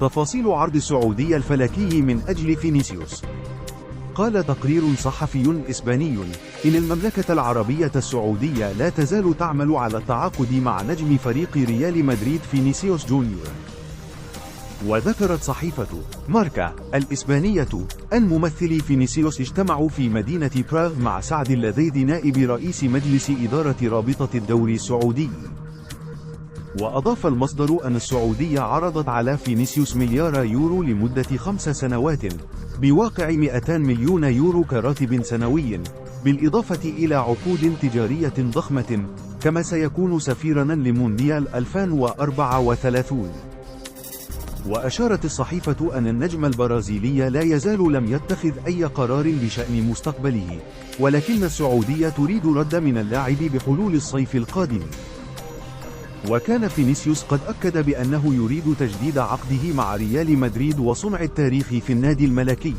تفاصيل عرض السعودية الفلكي من أجل فينيسيوس. قال تقرير صحفي إسباني إن المملكة العربية السعودية لا تزال تعمل على التعاقد مع نجم فريق ريال مدريد فينيسيوس جونيور. وذكرت صحيفة ماركا الإسبانية أن ممثلي فينيسيوس اجتمعوا في مدينة براغ مع سعد اللذيذ نائب رئيس مجلس إدارة رابطة الدوري السعودي. وأضاف المصدر أن السعودية عرضت على فينيسيوس مليار يورو لمدة 5 سنوات بواقع 200 مليون يورو كراتب سنوي، بالإضافة إلى عقود تجارية ضخمة، كما سيكون سفيراً لمونديال 2034. وأشارت الصحيفة أن النجم البرازيلي لا يزال لم يتخذ أي قرار بشأن مستقبله، ولكن السعودية تريد رد من اللاعب بحلول الصيف القادم. وكان فينيسيوس قد أكد بأنه يريد تجديد عقده مع ريال مدريد وصنع التاريخ في النادي الملكي.